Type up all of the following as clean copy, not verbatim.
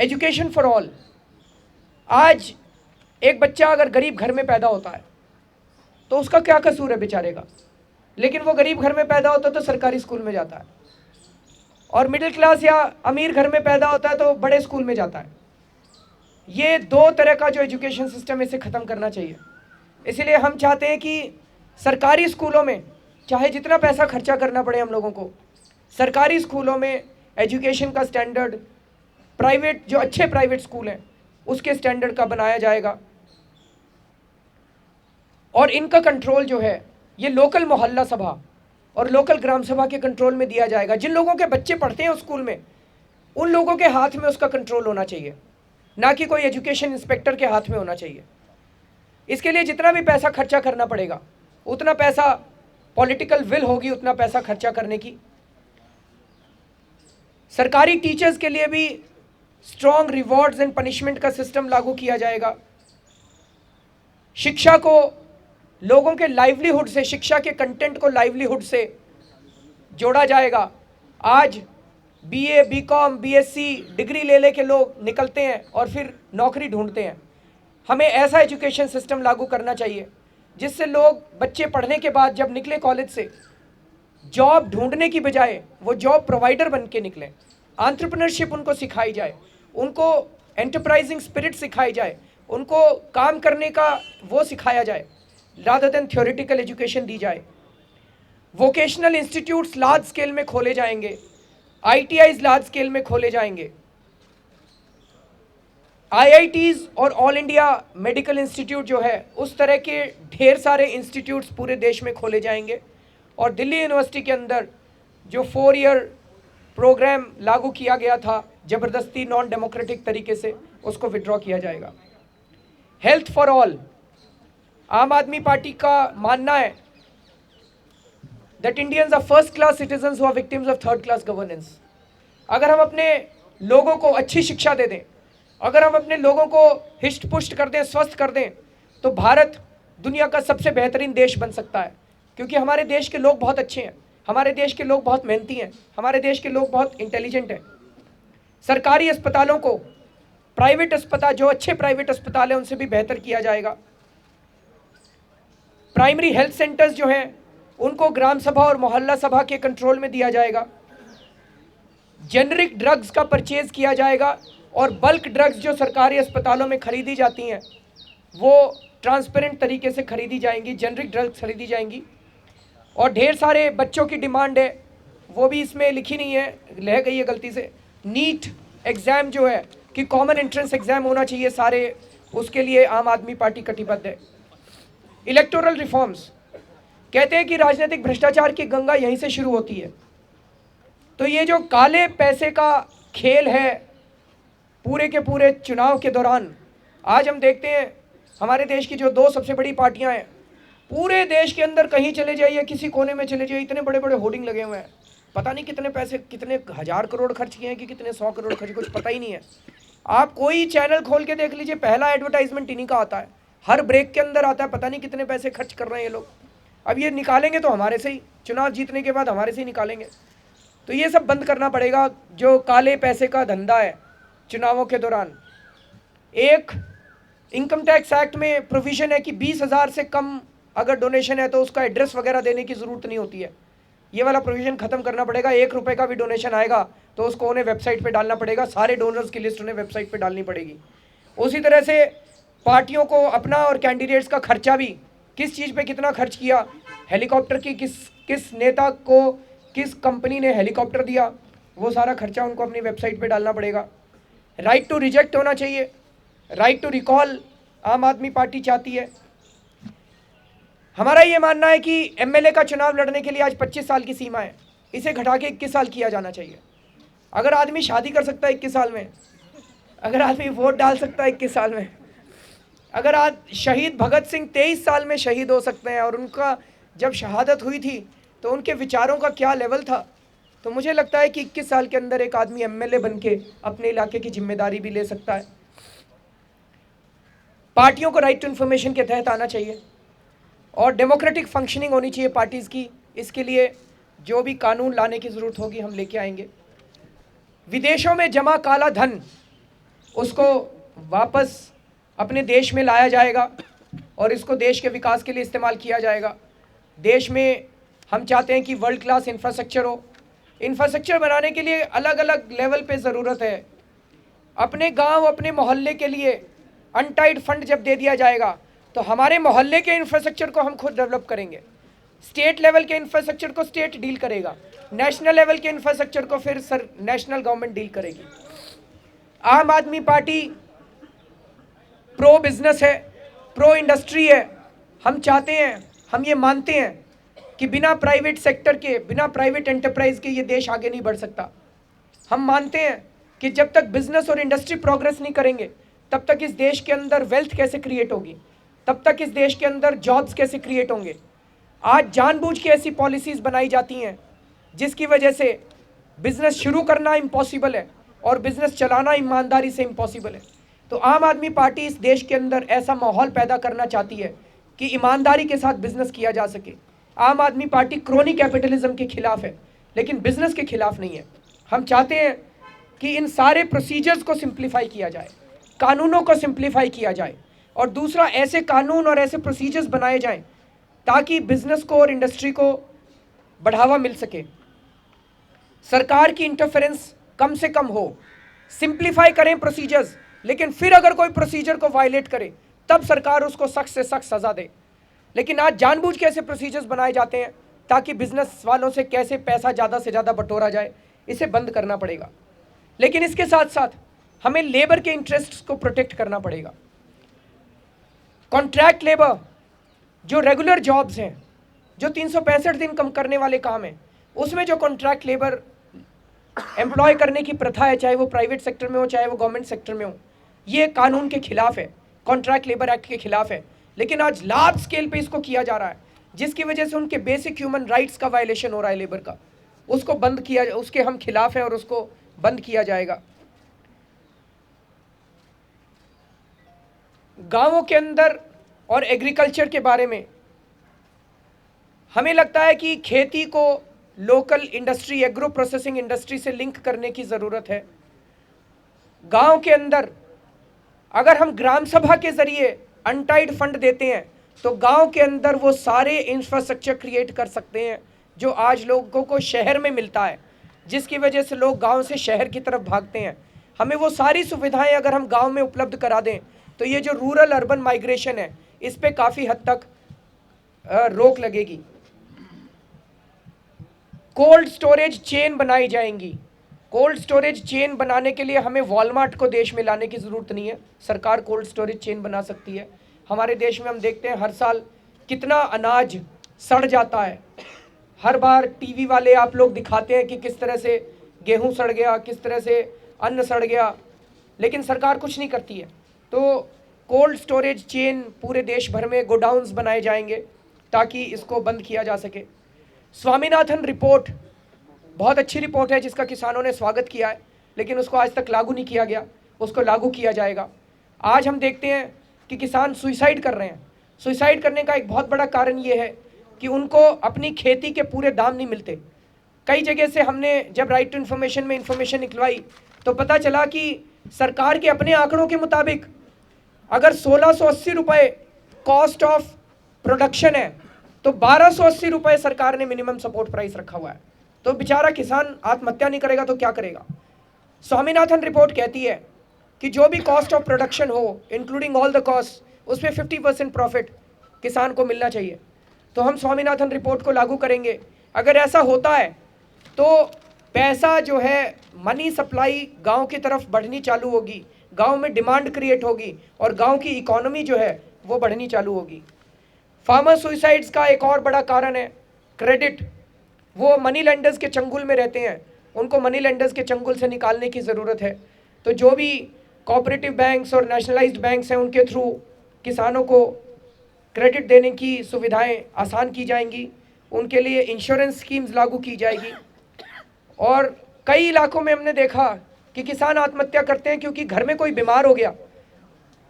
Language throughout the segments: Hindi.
Education for all. आज एक बच्चा अगर गरीब घर में पैदा होता है तो उसका क्या कसूर है बेचारे का, लेकिन वो गरीब घर में पैदा होता है तो सरकारी स्कूल में जाता है, और मिडिल क्लास या अमीर घर में पैदा होता है तो बड़े स्कूल में जाता है। ये दो तरह का जो एजुकेशन सिस्टम है इसे ख़त्म करना चाहिए। इसलिए हम चाहते हैं कि सरकारी स्कूलों में चाहे जितना पैसा खर्चा करना पड़े हम लोगों को, सरकारी स्कूलों में एजुकेशन का स्टैंडर्ड प्राइवेट जो अच्छे प्राइवेट स्कूल हैं उसके स्टैंडर्ड का बनाया जाएगा, और इनका कंट्रोल जो है ये लोकल मोहल्ला सभा और लोकल ग्राम सभा के कंट्रोल में दिया जाएगा। जिन लोगों के बच्चे पढ़ते हैं उस स्कूल में उन लोगों के हाथ में उसका कंट्रोल होना चाहिए, ना कि कोई एजुकेशन इंस्पेक्टर के हाथ में होना चाहिए। इसके लिए जितना भी पैसा खर्चा करना पड़ेगा उतना पैसा पॉलिटिकल विल होगी उतना पैसा खर्चा करने की। सरकारी टीचर्स के लिए भी स्ट्रॉन्ग रिवॉर्ड्स एंड पनिशमेंट का सिस्टम लागू किया जाएगा। शिक्षा को लोगों के लाइवलीहुड से, शिक्षा के कंटेंट को लाइवलीहुड से जोड़ा जाएगा। आज बीए, बीकॉम, बीएससी डिग्री ले लेके लोग निकलते हैं और फिर नौकरी ढूंढते हैं। हमें ऐसा एजुकेशन सिस्टम लागू करना चाहिए जिससे लोग, बच्चे पढ़ने के बाद जब निकले कॉलेज से, जॉब ढूंढने की बजाय वो जॉब प्रोवाइडर बन के निकलें। एंटरप्रेन्योरशिप उनको सिखाई जाए, उनको एंटरप्राइजिंग स्पिरिट सिखाई जाए, उनको काम करने का वो सिखाया जाए, रादर देन थ्योरेटिकल एजुकेशन दी जाए। वोकेशनल इंस्टीट्यूट्स लार्ज स्केल में खोले जाएंगे, आईटीआईज लार्ज स्केल में खोले जाएंगे, आईआईटीज और ऑल इंडिया मेडिकल इंस्टीट्यूट जो है उस तरह के ढेर सारे इंस्टीट्यूट्स पूरे देश में खोले जाएंगे। और दिल्ली यूनिवर्सिटी के अंदर जो 4 ईयर प्रोग्राम लागू किया गया था ज़बरदस्ती नॉन डेमोक्रेटिक तरीके से, उसको विड्रॉ किया जाएगा। हेल्थ फॉर ऑल, आम आदमी पार्टी का मानना है that Indians are first class citizens who are victims of third class governance. अगर हम अपने लोगों को अच्छी शिक्षा दे दें, अगर हम अपने लोगों को हिष्ट पुष्ट कर दें, स्वस्थ कर दें, तो भारत दुनिया का सबसे बेहतरीन देश बन सकता है। क्योंकि हमारे देश के लोग बहुत अच्छे हैं, हमारे देश के लोग बहुत मेहनती हैं, हमारे देश के लोग बहुत इंटेलिजेंट हैं। सरकारी अस्पतालों को प्राइवेट अस्पताल, जो अच्छे प्राइवेट अस्पताल हैं उनसे भी बेहतर किया जाएगा। प्राइमरी हेल्थ सेंटर्स जो हैं उनको ग्राम सभा और मोहल्ला सभा के कंट्रोल में दिया जाएगा। जेनरिक ड्रग्स का परचेज किया जाएगा और बल्क ड्रग्स जो सरकारी अस्पतालों में खरीदी जाती हैं वो ट्रांसपेरेंट तरीके से खरीदी जाएंगी, जेनरिक ड्रग्स खरीदी जाएंगी। और ढेर सारे बच्चों की डिमांड है, वो भी इसमें लिखी नहीं है, रह गई है गलती से। नीट एग्ज़ाम जो है कि कॉमन एंट्रेंस एग्ज़ाम होना चाहिए सारे, उसके लिए आम आदमी पार्टी कटिबद्ध है। इलेक्टोरल रिफॉर्म्स, कहते हैं कि राजनीतिक भ्रष्टाचार की गंगा यहीं से शुरू होती है। तो ये जो काले पैसे का खेल है पूरे के पूरे चुनाव के दौरान, आज हम देखते हैं हमारे देश की जो 2 सबसे बड़ी पार्टियां हैं, पूरे देश के अंदर कहीं चले जाइए, किसी कोने में चले जाइए, इतने बड़े बड़े होर्डिंग लगे हुए हैं। पता नहीं कितने पैसे, कितने 1000 करोड़ खर्च किए हैं कि कितने 100 करोड़ खर्च, कुछ पता ही नहीं है। आप कोई चैनल खोल के देख लीजिए, पहला एडवर्टाइजमेंट इन्हीं का आता है, हर ब्रेक के अंदर आता है। पता नहीं कितने पैसे खर्च कर रहे हैं ये लोग। अब ये निकालेंगे तो हमारे से ही, चुनाव जीतने के बाद हमारे से ही निकालेंगे। तो ये सब बंद करना पड़ेगा जो काले पैसे का धंधा है चुनावों के दौरान। एक इनकम टैक्स एक्ट में प्रोविज़न है कि 20,000 से कम अगर डोनेशन है तो उसका एड्रेस वगैरह देने की ज़रूरत नहीं होती है। ये वाला प्रोविज़न ख़त्म करना पड़ेगा। 1 रुपये का भी डोनेशन आएगा तो उसको उन्हें वेबसाइट पे डालना पड़ेगा, सारे डोनर्स की लिस्ट उन्हें वेबसाइट पे डालनी पड़ेगी। उसी तरह से पार्टियों को अपना और कैंडिडेट्स का खर्चा भी, किस चीज़ पे कितना खर्च किया, हेलीकॉप्टर की किस नेता को किस कंपनी ने हेलीकॉप्टर दिया, वो सारा खर्चा उनको अपनी वेबसाइट पे डालना पड़ेगा। राइट टू रिजेक्ट होना चाहिए, राइट टू रिकॉल आम आदमी पार्टी चाहती है। हमारा ये मानना है कि एमएलए का चुनाव लड़ने के लिए आज 25 साल की सीमा है, इसे घटा के 21 साल किया जाना चाहिए। अगर आदमी शादी कर सकता है 21 साल में, अगर आदमी वोट डाल सकता है 21 साल में, अगर आज शहीद भगत सिंह 23 साल में शहीद हो सकते हैं, और उनका जब शहादत हुई थी तो उनके विचारों का क्या लेवल था, तो मुझे लगता है कि 21 साल के अंदर एक आदमी एमएलए बन के अपने इलाके की जिम्मेदारी भी ले सकता है। पार्टियों को राइट टू इन्फॉर्मेशन के तहत आना चाहिए और डेमोक्रेटिक फंक्शनिंग होनी चाहिए पार्टीज़ की। इसके लिए जो भी कानून लाने की ज़रूरत होगी हम लेके आएंगे। विदेशों में जमा काला धन उसको वापस अपने देश में लाया जाएगा और इसको देश के विकास के लिए इस्तेमाल किया जाएगा। देश में हम चाहते हैं कि वर्ल्ड क्लास इंफ्रास्ट्रक्चर हो। इंफ्रास्ट्रक्चर बनाने के लिए अलग अलग लेवल पे ज़रूरत है। अपने गांव, अपने मोहल्ले के लिए अनटाइड फंड जब दे दिया जाएगा तो हमारे मोहल्ले के इंफ्रास्ट्रक्चर को हम खुद डेवलप करेंगे। स्टेट लेवल के इंफ्रास्ट्रक्चर को स्टेट डील करेगा, नेशनल लेवल के इंफ्रास्ट्रक्चर को फिर नेशनल गवर्नमेंट डील करेगी। आम आदमी पार्टी प्रो बिजनेस है, प्रो इंडस्ट्री है। हम चाहते हैं, हम ये मानते हैं कि बिना प्राइवेट सेक्टर के, बिना प्राइवेट एंटरप्राइज के ये देश आगे नहीं बढ़ सकता। हम मानते हैं कि जब तक बिजनेस और इंडस्ट्री प्रोग्रेस नहीं करेंगे तब तक इस देश के अंदर वेल्थ कैसे क्रिएट होगी, तब तक इस देश के अंदर जॉब्स कैसे क्रिएट होंगे। आज जानबूझ के ऐसी पॉलिसीज़ बनाई जाती हैं जिसकी वजह से बिजनेस शुरू करना इम्पॉसिबल है और बिजनेस चलाना ईमानदारी से इम्पॉसिबल है। तो आम आदमी पार्टी इस देश के अंदर ऐसा माहौल पैदा करना चाहती है कि ईमानदारी के साथ बिजनेस किया जा सके। आम आदमी पार्टी क्रोनी कैपिटलिज्म के खिलाफ है लेकिन बिजनेस के खिलाफ नहीं है। हम चाहते हैं कि इन सारे प्रोसीजर्स को सिंप्लीफाई किया जाए, कानूनों को सिंप्लीफाई किया जाए और दूसरा ऐसे कानून और ऐसे प्रोसीजर्स बनाए जाएं ताकि बिजनेस को और इंडस्ट्री को बढ़ावा मिल सके। सरकार की इंटरफेरेंस कम से कम हो, सिंप्लीफाई करें प्रोसीजर्स, लेकिन फिर अगर कोई प्रोसीजर को वायलेट करे तब सरकार उसको सख्त से सख्त सज़ा दे। लेकिन आज जानबूझ के ऐसे प्रोसीजर्स बनाए जाते हैं ताकि बिजनेस वालों से कैसे पैसा ज़्यादा से ज़्यादा बटोरा जाए, इसे बंद करना पड़ेगा। लेकिन इसके साथ साथ हमें लेबर के इंटरेस्ट्स को प्रोटेक्ट करना पड़ेगा। कॉन्ट्रैक्ट लेबर, जो रेगुलर जॉब्स हैं, जो 365 दिन कम करने वाले काम हैं, उसमें जो कॉन्ट्रैक्ट लेबर एम्प्लॉय करने की प्रथा है, चाहे वो प्राइवेट सेक्टर में हो चाहे वो गवर्नमेंट सेक्टर में हो, ये कानून के खिलाफ है, कॉन्ट्रैक्ट लेबर एक्ट के खिलाफ है। लेकिन आज लार्ज स्केल पे इसको किया जा रहा है जिसकी वजह से उनके बेसिक ह्यूमन राइट्स का वायलेशन हो रहा है लेबर का। उसको बंद किया, उसके हम खिलाफ हैं और उसको बंद किया जाएगा। गांवों के अंदर और एग्रीकल्चर के बारे में हमें लगता है कि खेती को local industry, agro processing industry से लिंक करने की ज़रूरत है। गांव के अंदर अगर हम ग्राम सभा के ज़रिए अनटाइड फंड देते हैं तो गांव के अंदर वो सारे इंफ्रास्ट्रक्चर क्रिएट कर सकते हैं जो आज लोगों को शहर में मिलता है, जिसकी वजह से लोग गांव से शहर की तरफ भागते हैं। हमें वो सारी सुविधाएं अगर हम गांव में उपलब्ध करा दें तो ये जो रूरल अर्बन माइग्रेशन है इस पे काफ़ी हद तक रोक लगेगी। कोल्ड स्टोरेज चेन बनाई जाएंगी। कोल्ड स्टोरेज चेन बनाने के लिए हमें वॉलमार्ट को देश में लाने की ज़रूरत नहीं है, सरकार कोल्ड स्टोरेज चेन बना सकती है। हमारे देश में हम देखते हैं हर साल कितना अनाज सड़ जाता है। हर बार टीवी वाले आप लोग दिखाते हैं कि किस तरह से गेहूं सड़ गया, किस तरह से अन्न सड़ गया, लेकिन सरकार कुछ नहीं करती है। तो कोल्ड स्टोरेज चेन पूरे देश भर में गोडाउन्स बनाए जाएंगे ताकि इसको बंद किया जा सके। स्वामीनाथन रिपोर्ट बहुत अच्छी रिपोर्ट है जिसका किसानों ने स्वागत किया है, लेकिन उसको आज तक लागू नहीं किया गया, उसको लागू किया जाएगा। आज हम देखते हैं कि किसान सुइसाइड कर रहे हैं। सुइसाइड करने का एक बहुत बड़ा कारण ये है कि उनको अपनी खेती के पूरे दाम नहीं मिलते। कई जगह से हमने जब राइट टू इन्फॉर्मेशन में इन्फॉर्मेशन निकलवाई तो पता चला कि सरकार के अपने आंकड़ों के मुताबिक अगर 1680 रुपये कॉस्ट ऑफ प्रोडक्शन है तो 1280 रुपये सरकार ने मिनिमम सपोर्ट प्राइस रखा हुआ है। तो बेचारा किसान आत्महत्या नहीं करेगा तो क्या करेगा। स्वामीनाथन रिपोर्ट कहती है कि जो भी कॉस्ट ऑफ प्रोडक्शन हो इंक्लूडिंग ऑल द कॉस्ट, उसमें 50% प्रॉफिट किसान को मिलना चाहिए। तो हम स्वामीनाथन रिपोर्ट को लागू करेंगे। अगर ऐसा होता है तो पैसा जो है, मनी सप्लाई गांव की तरफ बढ़नी चालू होगी, गांव में डिमांड क्रिएट होगी और गांव की इकोनॉमी जो है वो बढ़नी चालू होगी। फार्मर सुइसाइड्स का एक और बड़ा कारण है क्रेडिट। वो मनी लेंडर्स के चंगुल में रहते हैं, उनको मनी लेंडर्स के चंगुल से निकालने की ज़रूरत है। तो जो भी कोऑपरेटिव बैंक्स और नेशनलाइज्ड बैंक्स हैं उनके थ्रू किसानों को क्रेडिट देने की सुविधाएं आसान की जाएंगी, उनके लिए इंश्योरेंस स्कीम्स लागू की जाएगी। और कई इलाकों में हमने देखा कि किसान आत्महत्या करते हैं क्योंकि घर में कोई बीमार हो गया,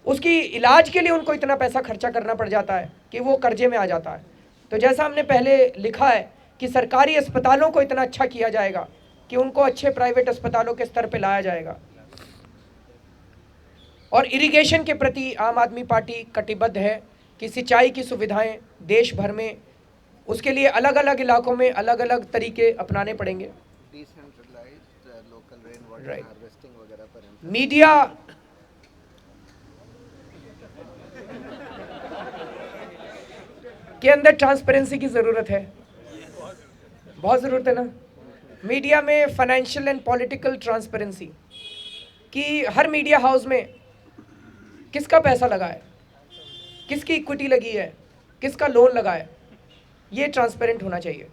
उसकी इलाज के लिए उनको इतना पैसा खर्चा करना पड़ जाता है कि वो कर्जे में आ जाता है। तो जैसा हमने पहले लिखा है कि सरकारी अस्पतालों को इतना अच्छा किया जाएगा कि उनको अच्छे प्राइवेट अस्पतालों के स्तर पर लाया जाएगा। और इरिगेशन के प्रति आम आदमी पार्टी कटिबद्ध है कि सिंचाई की सुविधाएं देश भर में, उसके लिए अलग अलग इलाकों में अलग अलग तरीके अपनाने पड़ेंगे। मीडिया के अंदर ट्रांसपेरेंसी की ज़रूरत है, बहुत ज़रूरत है ना। मीडिया में फाइनेंशियल एंड पॉलिटिकल ट्रांसपेरेंसी कि हर मीडिया हाउस में किसका पैसा लगा है, किसकी इक्विटी लगी है, किसका लोन लगा है, ये ट्रांसपेरेंट होना चाहिए।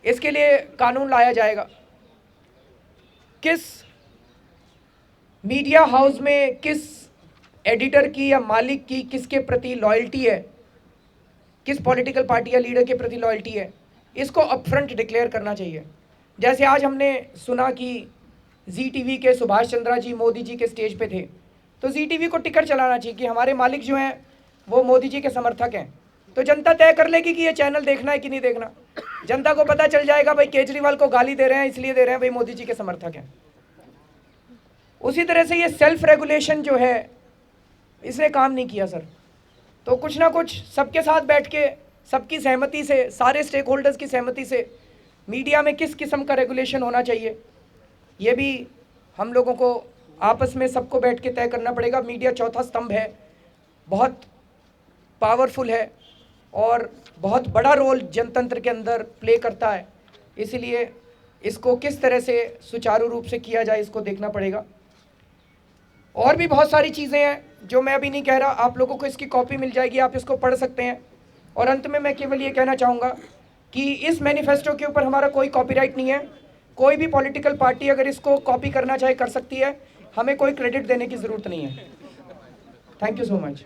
इसके लिए कानून लाया जाएगा। किस मीडिया हाउस में किस एडिटर की या मालिक की किसके प्रति लॉयल्टी है, किस पॉलिटिकल पार्टी या लीडर के प्रति लॉयल्टी है, इसको अपफ्रंट डिक्लेयर करना चाहिए। जैसे आज हमने सुना कि जी टीवी के सुभाष चंद्रा जी मोदी जी के स्टेज पे थे, तो जी टीवी को टिकट चलाना चाहिए कि हमारे मालिक जो हैं वो मोदी जी के समर्थक हैं, तो जनता तय कर लेगी कि ये चैनल देखना है कि नहीं देखना। जनता को पता चल जाएगा भाई केजरीवाल को गाली दे रहे हैं इसलिए दे रहे हैं भाई मोदी जी के समर्थक हैं। उसी तरह से ये सेल्फ रेगुलेशन जो है इसने काम नहीं किया सर। तो कुछ ना कुछ सबके साथ बैठ के सबकी सहमति से, सारे स्टेक होल्डर्स की सहमति से मीडिया में किस किस्म का रेगुलेशन होना चाहिए, ये भी हम लोगों को आपस में सबको बैठ के तय करना पड़ेगा। मीडिया चौथा स्तंभ है, बहुत पावरफुल है और बहुत बड़ा रोल जनतंत्र के अंदर प्ले करता है, इसलिए इसको किस तरह से सुचारू रूप से किया जाए इसको देखना पड़ेगा। और भी बहुत सारी चीज़ें हैं जो मैं अभी नहीं कह रहा, आप लोगों को इसकी कॉपी मिल जाएगी, आप इसको पढ़ सकते हैं। और अंत में मैं केवल ये कहना चाहूँगा कि इस मैनिफेस्टो के ऊपर हमारा कोई कॉपीराइट नहीं है। कोई भी पॉलिटिकल पार्टी अगर इसको कॉपी करना चाहे कर सकती है, हमें कोई क्रेडिट देने की ज़रूरत नहीं है। Thank you so much.